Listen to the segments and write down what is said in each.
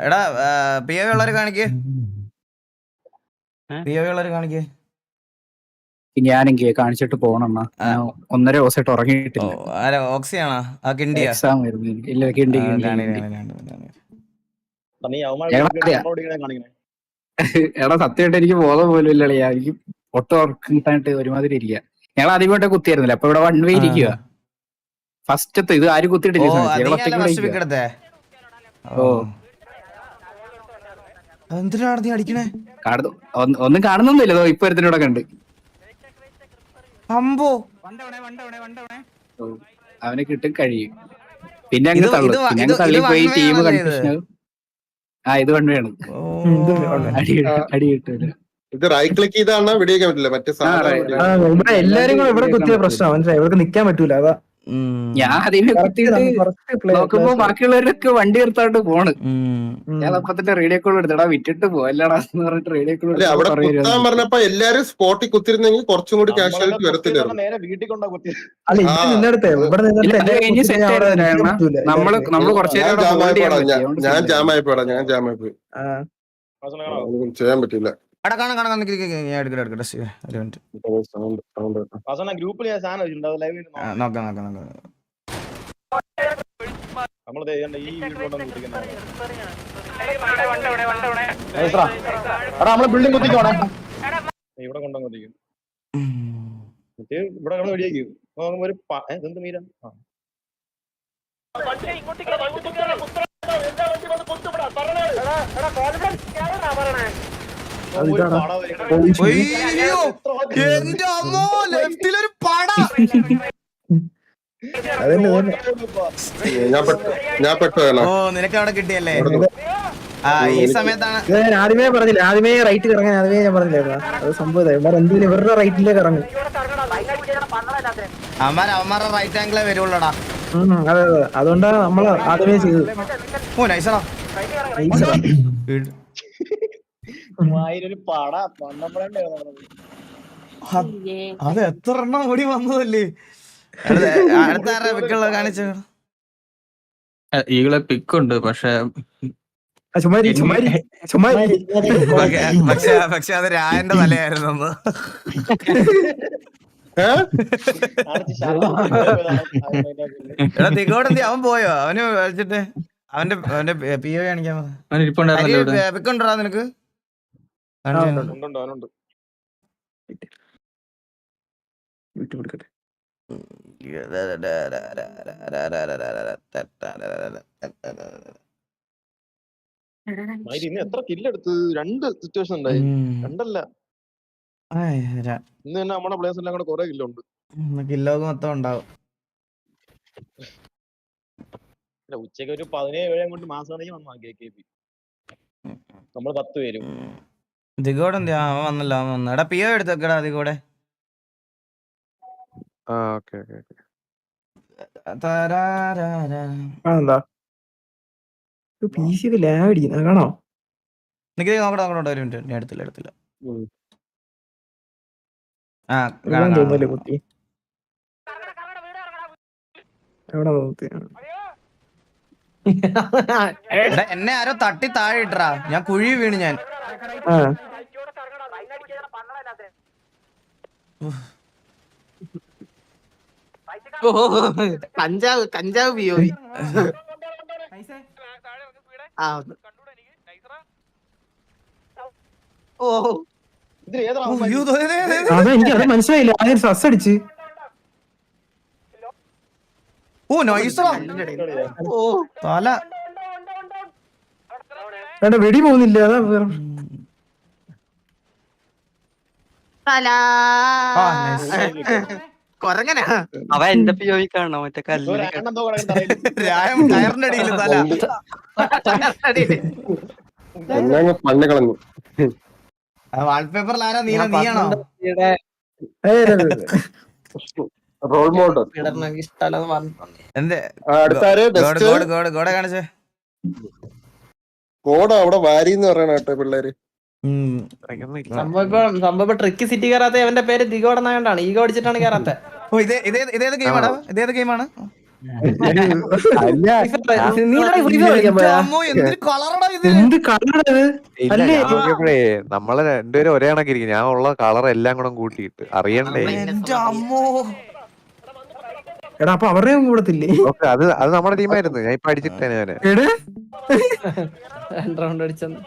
എടാ P O ഉള്ളവര് കാണിക്കേ, പി ഒ ഉള്ളവര് കാണിക്കേ. ഞാനെങ്കിൽ കാണിച്ചിട്ട് പോകണം. 1.5 ദിവസമായിട്ട് ഉറങ്ങിയിട്ടില്ല. ഓക്സിയാണോ ആ കിണ്ടിയാ? എക്സാം ആയിരുന്നു. ഇല്ല, കിണ്ടി. എടാ സത്യമായിട്ട് എനിക്ക് ബോധം പോലും ഇല്ല. എനിക്ക് ഒട്ടും ഉറക്കിട്ടായിട്ട് ഒരുമാതിരി ഇരിക്കുക. ഞങ്ങൾ ആദ്യമായിട്ട് കുത്തിയായിരുന്നില്ല, അപ്പൊ ഇവിടെ 1 വേ ഇരിക്കുക. ഫസ്റ്റത്തെ ഇത് ആരും കുത്തിയിട്ടില്ല. എന്തിനാണ് നീ അടിക്കണേ? ഒന്നും കാണുന്നൊന്നുമില്ല. ഇപ്പൊ ഒരുത്തിനൂടെ കണ്ട് അമ്പോ അവനെ കിട്ടും കഴിയും. പിന്നെ അങ്ങ് തള്ളിപ്പോയി ടീം കൺഫ്യൂഷൻ. ഇത് 1 വേണം. അടി കിട്ടൂല. ഇത് റൈറ്റ് ക്ലിക്ക് ചെയ്താണ് വെടിവെക്കാൻ പറ്റില്ല. മറ്റേ എല്ലാരും കൂടെ ഇവിടെ കുത്തിയ പ്രശ്നം മനസ്സിലായി. ഇവർക്ക് നിക്കാൻ പറ്റൂല. അതാ ഞാൻ ആദ്യമേ കുത്തിയിട്ട് നോക്കുമ്പോ ബാക്കിയുള്ളവരൊക്കെ വണ്ടി നിർത്താണ്ട് പോണ്. ഞാൻ അപ്പൊ തന്നെ റേഡിയോ കോൾ എടുത്തടാ വിറ്റിട്ട് പോവല്ലടാ എന്ന് പറഞ്ഞിട്ട് റേഡിയോ കോൾ പറഞ്ഞപ്പോ എല്ലാരും സ്പോട്ടിൽ കുത്തിരുന്നെങ്കിൽ കുറച്ചും കൂടി കാഷ്വാലിറ്റി വരത്തില്ലായിരുന്നു. ഞാൻ ജാമായിപ്പോടാ, ചെയ്യാൻ പറ്റില്ല. നമ്മള് ബിൽഡിംഗ് കുത്തിക്കോണം. ഇവിടെ കൊണ്ടുവന്നിരിക്കും. ഇവിടെ വെടിയാക്കും ഒരു എന്ത് മീര നിനക്ക് അവിടെ കിട്ടിയല്ലേ? ഈ സമയത്താണ് ആദ്യമേ പറഞ്ഞില്ല. ആദ്യമേ റൈറ്റ് ഇറങ്ങാൻ ആദ്യമേ ഞാൻ പറഞ്ഞില്ലായിരുന്നു. അത് സംഭവം എന്തെങ്കിലും ഇവരുടെ റൈറ്റിലേക്ക് ഇറങ്ങും. അവന്മാരുടെ റൈറ്റ് ആംഗിളേ വരുള്ളൂടാ. അതെ അതെ, അതുകൊണ്ടാണ് നമ്മള് ആദ്യമേ ചെയ്തത്. ഓ നൈസടാ. അത് എത്ര എണ്ണം ഓടി വന്നതല്ലേ. അടുത്ത ആരുടെ പിക്കുള്ള കാണിച്ചു? ഈകളെ പിക്കുണ്ട്, പക്ഷെ പക്ഷെ അത് രായന്റെ തലയായിരുന്നു. എടാ തികോടെന്തി അവൻ പോയോ? അവന് കളിച്ചിട്ട് അവന്റെ പി ഒ കാണിക്കാൻ പിക്കുണ്ടോ നിനക്ക്? എത്ര കില്ലെടുത്ത്? 2 സിറ്റുവേഷൻ ഉണ്ടായി. 2 അല്ല, ഇന്ന് തന്നെ നമ്മുടെ പ്ലേയേഴ്സ് എല്ലാം കൂടെ കുറെ കില്ലുണ്ട്. കില്ലോഗ് മൊത്തം ഉണ്ടാവും. ഉച്ചക്ക് ഒരു 17 കൊണ്ട് മാസം വന്നു KKP. നമ്മള് 10 പേരും. ദിഗോടെ എന്തിയാ? അവൻ വന്നല്ലോ, അവൻ വന്നു. എടാ പി ഒ എടുത്തേക്കടാ ദിഗോടെ. കാണോ? നോക്കട്ടെ ഒരു മിനിറ്റ്. ഞാൻ എടുത്തില്ല. എന്നെ ആരോ തട്ടി താഴെ ഇട്ടറാ. ഞാൻ കുഴി വീണ്. ഞാൻ കഞ്ചാവ് പിയോവി. എനിക്കത് മനസ്സിലായില്ല. ആദ്യം സസ് അടിച്ച്. ഓ നൈസറാ. തല വെടി പോകുന്നില്ല. അതാ കൊരങ്ങനാ അവ. എന്റെ POV കാണണം. മറ്റേ കല്ല് കയറിന്റെ അടിയിൽ തല വാൾപേപ്പറിൽ ആരാ? നീയാണോ? റോൾ മോഡൽ ഗോഡ കാണിച്ചേ. കോട അവിടെ വാരിന്ന് പറയണ കേട്ടോ പിള്ളേര്. സംഭവം ട്രിക്കി സിറ്റി കയറാത്ത അവന്റെ പേര് ദിഗോടെന്നായോണ്ടാണ്. ഈഗോ അടിച്ചിട്ടാണ് കയറാത്ത. ഇതേത് ഗെയിമാണ്? എന്തൊരു കളറടാ ഇത്. എന്ത് കളറത് ഇല്ല അല്ലേ? ഞാൻ നോക്കിയപ്പോഴേ നമ്മളെ രണ്ടുപേരും ഒരേ കണക്കിരിക്കും. ഞാൻ ഉള്ള കളർ എല്ലാം കൂടെ കൂട്ടിയിട്ട് അറിയണ്ടേ. എന്റെ അമ്മോ. എടാ അപ്പൊ അവരുടെ കൂടത്തില്ലേ? ഓക്കെ അത് നമ്മുടെ ടീമായിരുന്നു. ഞാൻ ഇപ്പൊ അടിച്ചിട്ടേനെ അവനെ. എടാ റൗണ്ട് അടിച്ചെന്ന്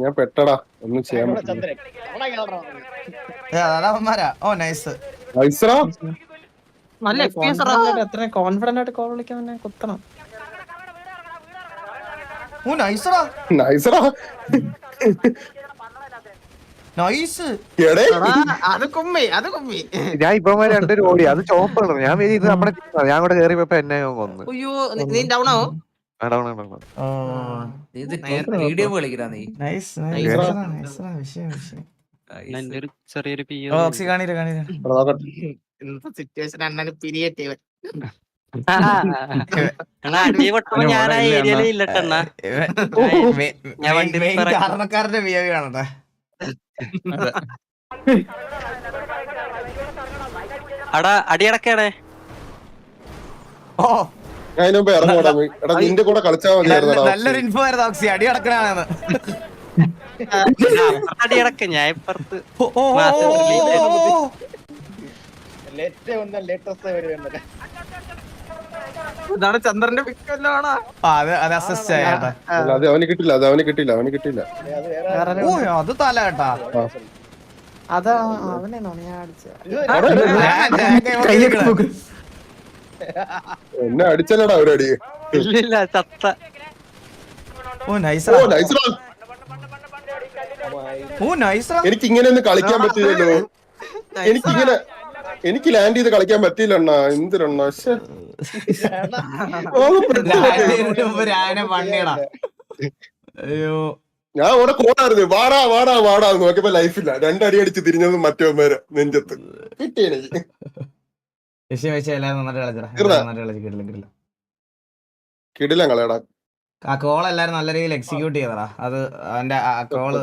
ഞാൻ പെട്ടടാ, ഒന്നും ചെയ്യാൻ പറ്റില്ല. ചന്ദ്രൻ അവന്മാരാ. ഓ നൈസ്. ഐസറാ നല്ല എക്സ്പീരിയൻസ് അത്ര കോൺഫിഡന്റ് ആയിട്ട് കോൾ വിളിക്കാൻ തന്നെ കുത്തണം. ഓ നൈസറാ. നൈസറാ നൈസ്. എടേ അത് കുമ്മി ഞാൻ ഇപ്പൊ രണ്ടുപേരും ഓടി. അത് ചോപ്പാണ്. ഞാൻ വിചാരിച്ചു ഇത് നമ്മുടെ ടീമാണ്. ഞാൻ കൂടെ കയറിയപ്പോ എന്നെ കൊന്നു. അയ്യോ നീ ഡൗൺ ആവും. ഓ വീഡിയോ കളിക്കടാ നീ. നൈസ് നൈസറാ നൈസറാ. വിഷയം വിഷയം. എന്റെ ഒരു ചെറിയൊരു PO. ഓക്സി കാണീര കാണീര. ഇന്നത്തെ സിറ്റുവേഷൻ അണ്ണന് പിരിയേറ്റേ അടി പൊട്ടുമ്പോ ഞാൻ ആ ഏരിയയിലേ ഇല്ലട്ടെണ്ണ. ഞാൻ വണ്ടി കാരണക്കാരന്റെ ബിഹേവിയർ കാണട്ടെ. അടാ അടിയടക്കണേ. ഓ അതിന് മുമ്പ് ഇറങ്ങൂടാ. എടാ നിന്റെ കൂടെ കളിച്ചാൽ മതിയായിരുന്നു. നല്ലൊരു ഇൻഫോ ആയിരുന്നു ഓക്സി. അടി അടക്കണാണെന്ന്. അടിയടക്ക ഞാൻ ഇപ്പുറത്ത്. ലേറ്റസ്റ്റ് വരുന്നുണ്ട്. ഇതാണ് ചന്ദ്രന്റെ പിക്ക് എല്ലാം അത് അസിസ്റ്റ് ആയിട്ടാ. അത് അവന് കിട്ടില്ല, അത് അവന് കിട്ടില്ല, അവന് കിട്ടില്ല. ഓ അത് തല കേട്ടാ. അതാ അവനെയാണോ ഞാൻ അടിച്ചത്? എന്നെ അടിച്ചല്ലടാ അവരടി. ഇല്ല ചത്ത. ഓ നൈസാ. ഓ നൈസറാ. ഓ നൈസാ. എനിക്ക് ഇങ്ങനെ ഒന്നും കളിക്കാൻ പറ്റില്ലല്ലോ. എനിക്ക് ലാൻഡ് ചെയ്ത് കളിക്കാൻ പറ്റിയില്ല അണ്ണാ. എന്തിനണ്ണാ പണിയടാ. അയ്യോ ഞാൻ അവിടെ കോടായിരുന്നു. വാടാ വാടാ വാടാ നോക്കിയപ്പോ ലൈഫില്ല. രണ്ടടി അടിച്ച് തിരിഞ്ഞത് മറ്റവന്മാരെ നെഞ്ചത്ത് കിട്ടിയെനിക്ക്. വിഷയം വെച്ചാൽ എല്ലാവരും നന്നായിട്ട് കളിച്ചടാ. നന്നായിട്ട് കളിച്ചിട്ടില്ല. കിടിലം കളയടാ. ആ കോൾ എല്ലാരും നല്ല രീതിയിൽ എക്സിക്യൂട്ട് ചെയ്തടാ. അത് അവന്റെ ആ കോള്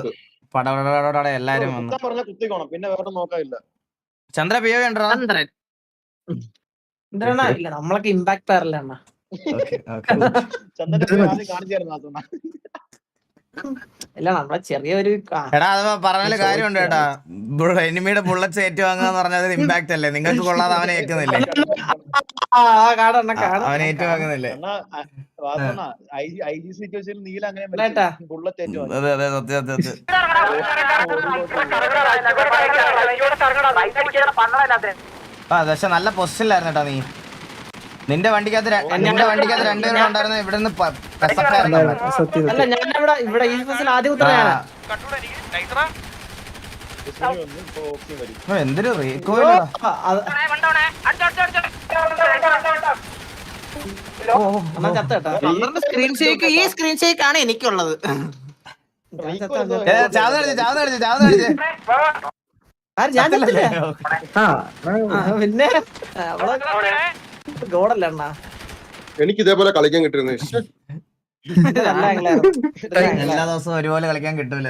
പടപടപടോടെ എല്ലാരും വന്നു. കുത്തിക്കോണം, പിന്നെ വേറെ നോക്കാനില്ല. ചന്ദ്ര പിയോ കണ്ടോ? ചന്ദ്രൻ ഇല്ല നമ്മളൊക്കെ ഇമ്പാക്ട് ആറില്ല അണ്ണ. ചന്ദ്രൻ ആദ്യം കാണിച്ചായിരുന്നു. ഇല്ല നമ്മളെ ചെറിയൊരു എടാ അത് പറഞ്ഞാല് കാര്യമുണ്ട് കേട്ടാ. എനിമിയുടെ ബുള്ളറ്റ്സ് ഏറ്റുവാങ്ങുക പറഞ്ഞത് ഇമ്പാക്ട് അല്ലേ? നിങ്ങൾക്ക് കൊള്ളാതെ അവനെ ഏറ്റുന്നില്ലേ? അവനെ ഏറ്റുവാങ്ങുന്നില്ലേ? അതെ അതെ സത്യം സത്യം സത്യം. ആ പക്ഷെ നല്ല പൊസിഷനിലായിരുന്നു കേട്ടാ നീ. നിന്റെ വണ്ടിക്കകത്ത് രണ്ടുപേരും ഉണ്ടായിരുന്നു. ഇവിടെ നിന്ന് അല്ല ഞാൻ ഇവിടെ ഈ ബസ്സിൽ ആദ്യം ഉത്തരവാണ്. എന്തൊരു റീകോയിലാ. സ്ക്രീൻ ഷേക്ക്, ഈ സ്ക്രീൻ ഷേക്ക് ആണ് എനിക്കുള്ളത്. പിന്നെ ഗോഡല്ല അണ്ണാ. എനിക്ക് ഇതേപോലെ കളിക്കാൻ കിട്ടിയിരുന്നു. എല്ലാ ദിവസവും ഒരുപോലെ കളിക്കാൻ കിട്ടൂല.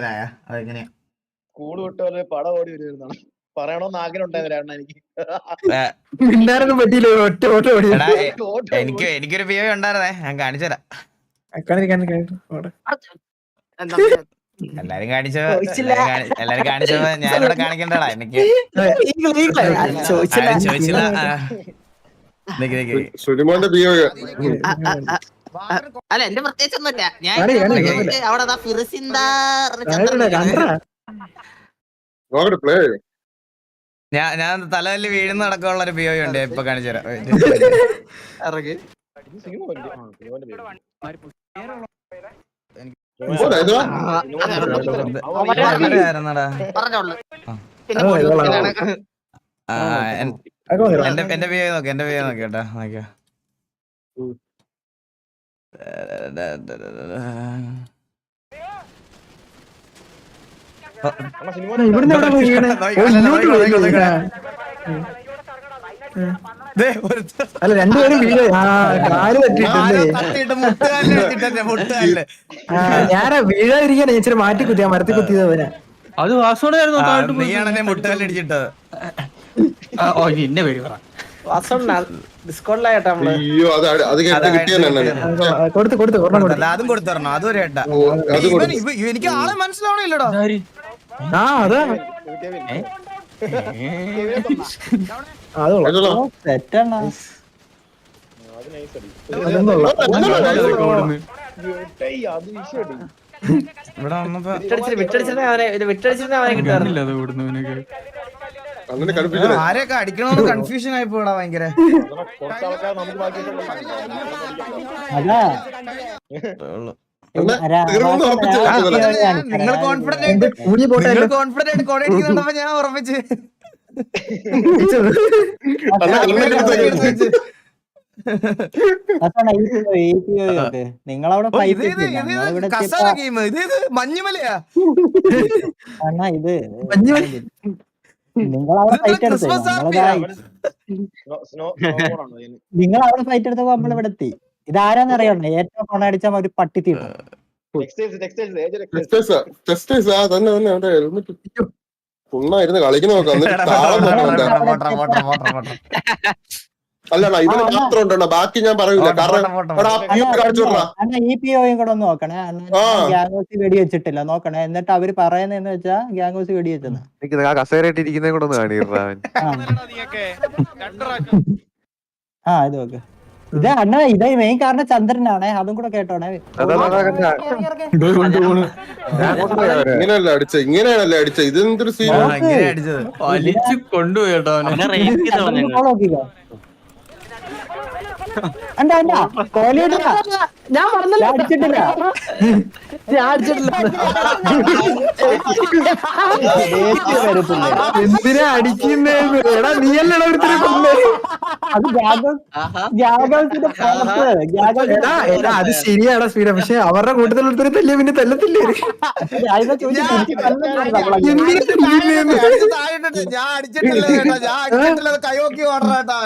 അതെങ്ങനെയാ സ്കൂൾ വിട്ട് പടം ഓടി വരുന്നതാണ്. പറയണോന്ന് ആഗ്രഹം ഉണ്ടായിരുന്നു എനിക്ക്. എനിക്കൊരു പിയോ ഉണ്ടായിരുന്നേ. ഞാൻ കാണിച്ചു തരാം. എല്ലാരും കാണിച്ചോ ഞാനിവിടെ കാണിക്കണ്ടടാ. എനിക്ക് ചോദിച്ചില്ല. സുനിമോന്റെ ബിയോ അല്ല എന്റെ പ്രത്യേകിച്ച് ഒന്നുമില്ല. ഞാൻ അവിടെ പ്ലേ ഞാൻ തലതല്ലി വീഴുന്ന അടക്കമുള്ള ഒരു പിയോ ഉണ്ട്. ഇപ്പൊ കാണിച്ചു തരാം. എന്റെ പിയോ നോക്കി കേട്ടാ. നോക്കിയോ അല്ല രണ്ടുപേരും വീട് കാല് തട്ടിയിട്ടില്ലേ? ഞാനാ വീഴാതിരിക്കാനാ ഇച്ചിരി മാറ്റി കുത്തിയാ മരത്തിൽ കുത്തിയത് അവനെ. അത് വാസോടായിരുന്നു നീയാണെന്നെ മുട്ടുകല്ലടിച്ചിട്ടത്. ഓ നിന്നെ പേര് പറ ഡിസ്കൗണ്ടിലായിട്ടാ നമ്മള്. അയ്യോ അത് കിട്ടിയാണ് കൊടുത്ത് ഒരെണ്ണം കൊടുത്ത്. അല്ല, അതും കൊടുത്തരണോ? അതും ഒരു ഏട്ടാ. അത് കൊടുത്തു. എനിക്ക് ആളെ മനസ്സിലാവണില്ലടാ. ആ അതാ അത് കൊള്ളാം. സെറ്റാണ്. അത് nice അടി. അതൊന്നും കൊള്ളാം. ഇവിടെ വന്നപ്പോ വിട്ടടിച്ചിരുന്ന അവനെ കിട്ടാറില്ല. അങ്ങനെ കടുപ്പിച്ചത് ആരെയൊക്കെ അടിക്കണോന്ന് കൺഫ്യൂഷൻ ആയി പോടാ ഭയങ്കര. കുറച്ച് ആൾക്കാർ നമുക്ക് ബാക്കിയിട്ടുള്ള അതാ തീർന്നു ഉറപ്പിച്ചു. നിങ്ങൾ കോൺഫിഡന്റ് ആയിട്ട് കൂടി പോട്ടെ. നിങ്ങൾ കോൺഫിഡന്റ് ആയിട്ട് കോഡ് അടിക്കുന്നുണ്ടപ്പോ ഞാൻ ഉറപ്പിച്ച് നിങ്ങളവിടെ കസാല ഗെയിം ഇത് മഞ്ഞുമലയാ. ഇത് മഞ്ഞുമല. നിങ്ങളവിടെ ഫൈറ്റ് എടുത്തു. നിങ്ങളവിടെ ഫൈറ്റ് എടുത്തപ്പോ നമ്മളിവിടെ എത്തി. ഇതാരാന്ന് അറിയണ്ടേ? ഏറ്റവും പണം അടിച്ച ഒരു പട്ടിത്തീട്ടു. പുണ്ണായിരുന്നു കളിക്കുന്ന നോക്കാം. അല്ല ഇവന് മാത്രം ഉണ്ടോ? ബാക്കി ഞാൻ പറയൂല. കാരണം കാണിച്ചു വിടറാ. അണ്ണാ ഈ പിഒയും കൂടെ ഒന്ന് നോക്കണേ. ഗ്യാങ് വെടി വെച്ചിട്ടില്ല നോക്കണേ. എന്നിട്ട് അവര് പറയുന്നതെന്ന് വെച്ചാ ഗ്യാങ് വെടി വെച്ചെന്ന്. എനിക്ക് ആ കസേരയിട്ട് ഇരിക്കുന്നേ കൂടെ ഒന്ന് കാണിടാ. ആ ഇത് നോക്ക്. ഇത് അണ്ണ ഇത് മെയിൻ കാരണം ചന്ദ്രനാണേ. അതും കൂടെ കേട്ടോണേ. ഇങ്ങനെയല്ല അടിച്ച ഇങ്ങനെയാണല്ലേ അടിച്ച. ഇതെന്തൊരു സീൻ. ഇങ്ങനെ അടിച്ചത്. വലിച്ചു കൊണ്ടുപോയി കേട്ടോ അവനെ. ഞാൻ അടിച്ചിട്ടില്ല. എന്തിനാ അടിക്കുന്നേ? എടാ നീയല്ലടാ ഒരുത്തരെ കൊന്നേ. എടാ അത് ശരിയാടാ സ്പീഡ. പക്ഷെ അവരുടെ കൂട്ടത്തിൽ ഒരുത്തരെ തല്ലിയ പിന്നെ തല്ലത്തില്ലേ? ഞാൻ അടിച്ചിട്ടില്ല കേട്ടോ. ഞാൻ അടിച്ചിട്ടില്ല. കൈയോക്കി ഓർഡറാട്ടാ.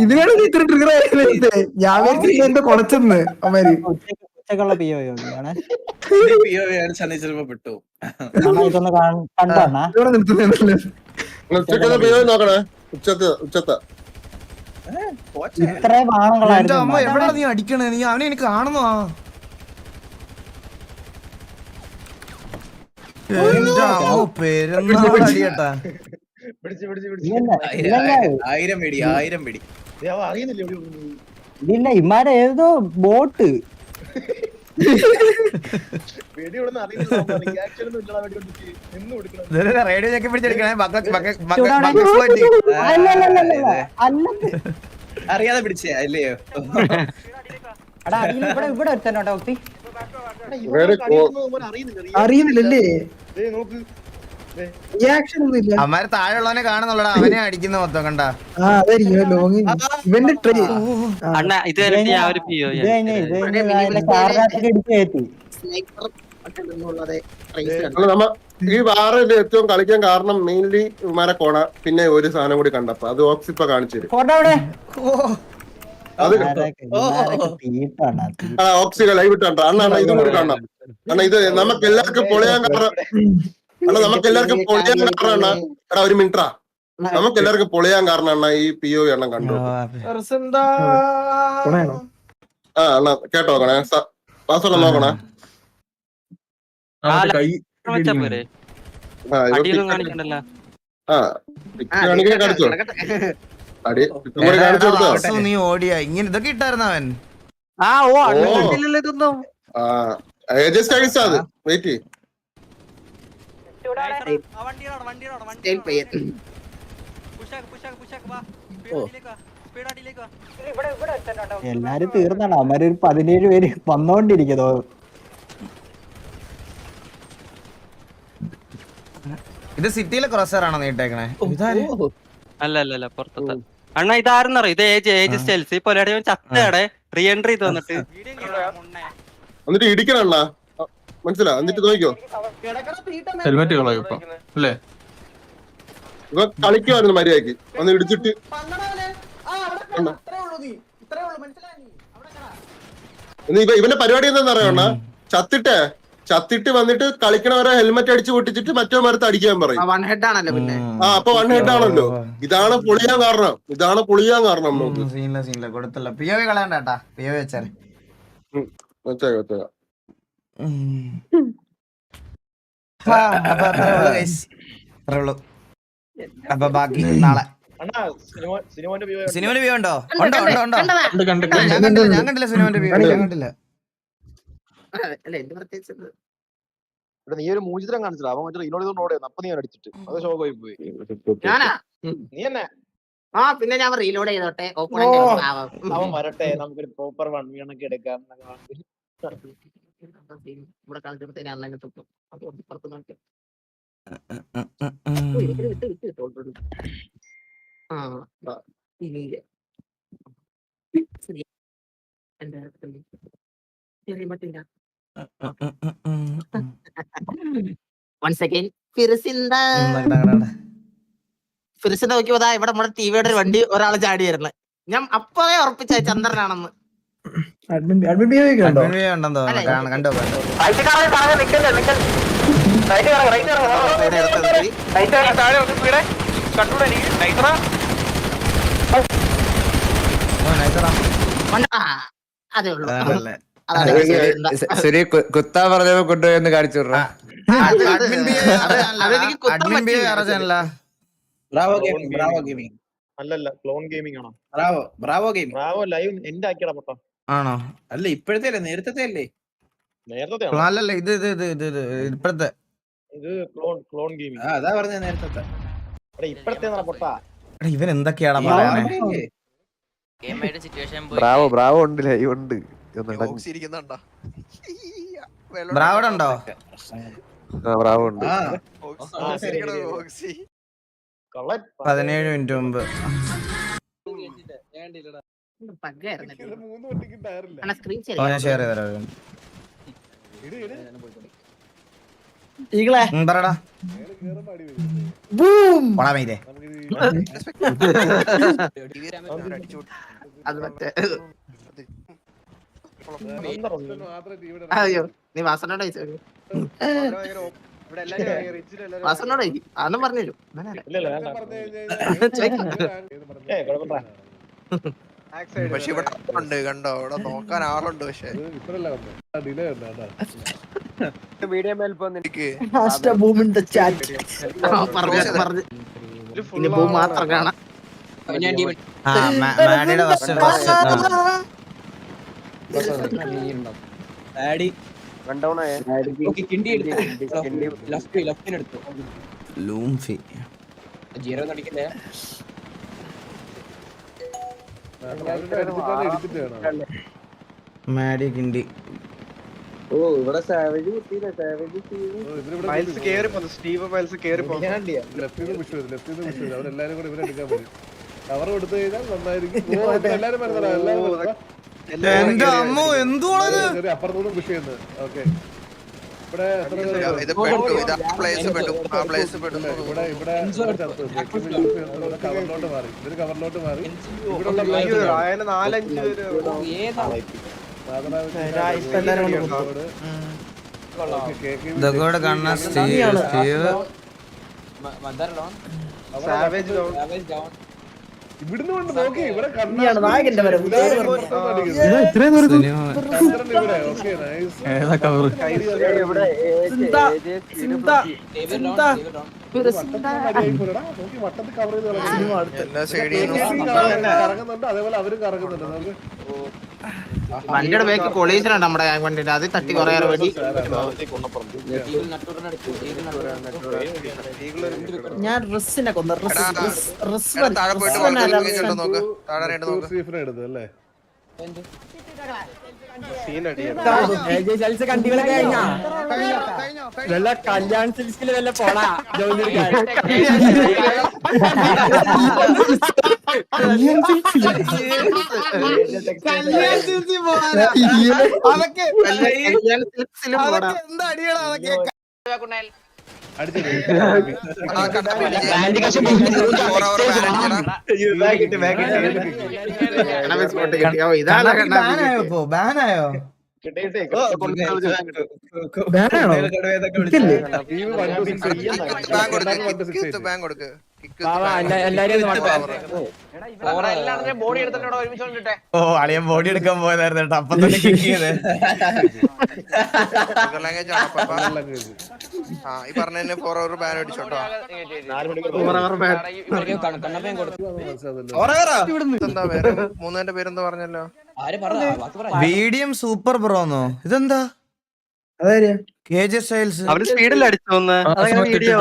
ഇതിനാണ് നീ ഇത്ര ട്രിഗർ ആയത്. ഞാൻ എന്റെ കൊണച്ചെന്ന് അമ്മര് ഉച്ചക്കുള്ള പിഒയാണ്. ഇതൊന്ന് കണ്ടോണ്ണ. ഇവിടെ നിർത്തുന്നല്ലേ ഉച്ചക്കത്തെ പേര് നോക്കണേ. ഉച്ചത്തെ ഇത്രയും എന്റെ ആണുങ്ങളായിരുന്നു. അമ്മ എവിടെയാ നീ അടിക്കണേ? നീ അവനെ എനിക്ക് കാണുന്നോ? എന്റെ അമ്മ പെരുന്നാൾ അടിയട്ടാ. ഇല്ല ഇമാരെ ഏതോ ബോട്ട് റേഡിയോ ചെക്കി പിടിച്ചെടുക്കണേ. അറിയാതെ പിടിച്ചേ അല്ലയോ? ഇവിടെ ഒരുത്തനോട്ടെ ഒത്തി അറിയുന്നില്ലല്ലേ? റിയാക്ഷൻ ഒന്നും ഇല്ല. അവന്മാര് താഴെയുള്ളവനെ കാണുന്നുള്ളടാ. അവനെ അടിക്കുന്ന മൊത്തം കണ്ട. ആ അതായിരിക്കും ലോങ് ഇവന്റെ ട്രേ. അണ്ണ ഇത് കഴിഞ്ഞിട്ട് ഞാൻ ഒരു പിഒ ഈ വാറിൽ ഏറ്റവും കളിക്കാൻ കാരണം മെയിൻലി മരക്കോണ. പിന്നെ ഒരു സാധനം കൂടി കണ്ടപ്പോ അത് ഓക്സിപ്പ കാണിച്ചു തരും. അത് ഓക്സികൾ ലൈവ് ഇട്ടാ. അണ്ണാ ഇതും കൂടി കാണാം. അണ്ണാ ഇത് നമുക്ക് എല്ലാവർക്കും പൊളിയാൻ കാരണം. അണ്ണാ നമുക്ക് എല്ലാവർക്കും പൊളിയാൻ കാരണം. എടാ ഒരു മിനിറ്റാ. നമുക്ക് എല്ലാവർക്കും പൊളിയാൻ കാരണം അണ്ണാ ഈ പിഒ എണ്ണം കണ്ടു. ആ അണ്ണാ കേട്ടോ നോക്കണേ. പാസ്വേഡ് നോക്കണേ. കാണിക്കണ്ടല്ലോ. കാണിച്ചോ അടി കൂടി കാണിച്ചു കൊടുത്തോ. നീ ഓടിയാ ഇങ്ങനെ ഇതൊക്കെ ഇട്ടായിരുന്ന അവൻ. ഇതൊന്നും ജസ്റ്റ് അടിച്ചാ അത്. വെയിറ്റ് എല്ലാരും തീർന്നാണ്. അവന്മാര് 17 പേര് വന്നോണ്ടിരിക്കുന്നോ. ഇത് സിറ്റിയിലെ ക്രോസറാണോ നീട്ടേക്കണേ? അല്ല പുറത്തത്തെ അണ്ണ ഇതാരെന്നറിയോ? ഇത് ഏജ് സ്റ്റൈൽസ്. ഇപ്പൊ ചത്തയുടെ റീ എൻട്രി തന്നിട്ട് എന്നിട്ട് ഇടിക്കണ മനസ്സിലാ. എന്നിട്ട് നോക്കിക്കോ ഹെൽമെറ്റ് കളയും ഇപ്പൊ അല്ലേ? ഇവ കളിക്കുമായിരുന്നു മര്യാദക്ക്. വന്ന് ഇടിച്ചിട്ട് ഇവന്റെ പരിപാടി എന്താന്ന് അറിയണ. ചത്തിട്ട് വന്നിട്ട് കളിക്കണവരെ ഹെൽമെറ്റ് അടിച്ച് പൊട്ടിച്ചിട്ട് മറ്റോ മരത്ത് അടിക്കാൻ പറയും. വൺ ഹെഡ് ആണല്ലോ പിന്നെ. അപ്പൊ വൺ ഹെഡ് ആണല്ലോ. ഇതാണ് പൊളിയാൻ കാരണം. നമുക്ക് സീനില്ല കൊടുത്തല്ല. പിയോവി കളയണ്ടാ, പിയോവി വെച്ചാല് വെച്ചേക്കാം. അപ്പൊ ബാക്കി നാളെ അണ്ണാ സിനിമന്റെ വ്യൂ സിനിമയുടെ വ്യൂ ഉണ്ടോ? ഉണ്ടോ? ഞാൻ കണ്ടില്ല സിനിമന്റെ വ്യൂ. ഞാൻ കണ്ടില്ല. നീ ഒരു മൂജിതരം കാണിച്ചില്ല. അവൻ മറ്റേ ഇന്നോട് ഇതൊന്നും ഓടിയാ അപ്പൊ നീ അടിച്ചിട്ട് അത് ഷോക്കായി പോയി. ഞാനാ നീ തന്നെ പിന്നെ ഞാൻ റീലോഡ് ചെയ്തോട്ടെ. അവൻ വരട്ടെ, നമുക്കൊരു പ്രോപ്പർ 1v ഒക്കെ എടുക്കാം. ഇവിടെ കളിച്ചപ്പോഴത്തേന് അണ്ണനെ തൊട്ടു. One second. ഫിറിസിന്റെ നോക്കിയതാ ഇവിടെ നമ്മുടെ ടിവിയുടെ ഒരു വണ്ടി ഒരാള് ചാടി വരുന്നത്. ഞാൻ അപ്പറേ ഉറപ്പിച്ച ചന്ദ്രനാണെന്ന്. കണ്ടോ അതേ ഉള്ളൂ. ശരി, കുത്താ പറഞ്ഞപ്പോ കൊണ്ടുപോയി കാണിച്ചു വിടറാ. അല്ലല്ല ക്ലോൺ ഗെയിമിംഗ് ആണോ? ബ്രാവോ ലൈവ് എന്റെ ആക്കിയടാ പൊട്ടാ. ആണോ? അല്ല ഇപ്പോഴത്തെ അല്ലേ, നേരത്തെ അല്ലേ? നേരത്തെ അല്ലല്ല, ഇത് ഇപ്പഴത്തെ ഇത് ക്ലോൺ ഗെയിമിംഗ്. അതാ പറഞ്ഞ നേരത്തെ. ഇപ്പഴത്തെ പൊട്ടാ. ഇവൻ എന്തൊക്കെയാണ് പറയുന്നത്? ബ്രാവോ ഉണ്ട്, ലൈവ് ഉണ്ട്. ബ്രാവോ ഉണ്ടോ? ബ്രാവോ ഉണ്ട്. 17 മിനിറ്റ് മുമ്പ്. ഞാൻ ഷെയർ ചെയ്തരാം. പറടാ. അയ്യോ നീ വാസനോട് വാസനോട് അതൊന്നും പറഞ്ഞു. പക്ഷെ ഇവിടെ ഉണ്ട് കണ്ടോ, ഇവിടെ നോക്കാൻ ആളുണ്ട്. പക്ഷെ മാത്രം കാണാം. മാഡി കിണ്ടി. ഓ ഇവിടെ സാവേജ് കുത്തിയില്ല. സാവേജ് അവരെല്ലാരും കൂടെ ഇവരെടുക്കാൻ പറ്റും. കവർ കൊടുത്തു കഴിഞ്ഞാൽ നന്നായിരിക്കും. എല്ലാരും എന്റെ അമ്മ എന്തുവാണ് അപ്പുറത്തോടും പുഷ് ചെയ്യുന്നത്. ഓക്കെ, ഇവിടെ കവറിലോട്ട് മാറി. ഇതൊരു കവറിലോട്ട് മാറി. ഇതൊക്കെ കാണുന്ന സ്റ്റീവ് ഇവിടുന്ന് കൊണ്ട് നോക്കി. ഇവിടെ വട്ടത്തിൽ കവർ കറങ്ങുന്നുണ്ട്. അതേപോലെ അവരും കറങ്ങുന്നുണ്ട്. നമുക്ക് വണ്ടിയുടെ ബാക്ക് കൊളീഷനുണ്ട് നമ്മുടെ വണ്ടിയുടെ. അത് തട്ടി കൊറേ വെടി. ഞാൻ റസ്സിനെ കൊന്നു. എടുത്തല്ലേ കല്യാൺ സിൽസിൽ വല്ല പോടാ ബാനായോ? ബാനാണോ ഇല്ലേ? ബാങ്ക് കൊടുക്ക് ബോഡി എടുത്തിട്ടോ ഒരുമിച്ച് കൊണ്ടിട്ടെ. ഓ അളിയൻ ബോഡി എടുക്കാൻ പോയതായിരുന്നു കേട്ടോ, അപ്പൊ തന്നെ കിക്ക് ചെയ്ത്. ലാംഗ്വേജ് ആണ് പപ്പ. ആ ഈ പറഞ്ഞ 4 hour ബാൻ അടിച്ചോട്ടോ. എന്താ പേര് 3 പേരെന്താ പറഞ്ഞല്ലോ? വീഡിയം സൂപ്പർ ബ്രോന്നോ? ഇതെന്താ അതാര്യ KJ സ്റ്റൈൽസ്? അവര് സ്പീഡിൽ അടിച്ചു വന്ന് വീഡിയോ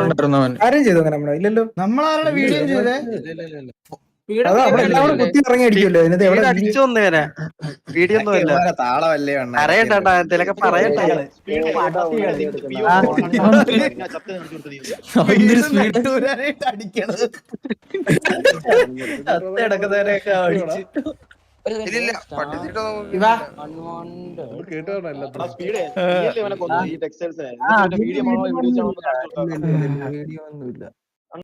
ആരും ചെയ്തു അങ്ങനെ നമ്മളെ ഇല്ലല്ലോ. നമ്മളാരുടെ വീഡിയോ ചെയ്തേ? അത് അവിടെ എല്ലാം കൂടെ കുത്തി ഇറങ്ങി അടിക്കുമല്ലോ. ഇതിനകത്ത് എവിടെ അടിച്ചു വന്നേനെ വീഡിയോ ഒന്നും അല്ല. താളമല്ലേ പറയട്ടാ എന്തെങ്കിലുമൊക്കെ പറയട്ടെ. ഇല്ലില്ല പഠിച്ചിട്ടോ വീഡിയോ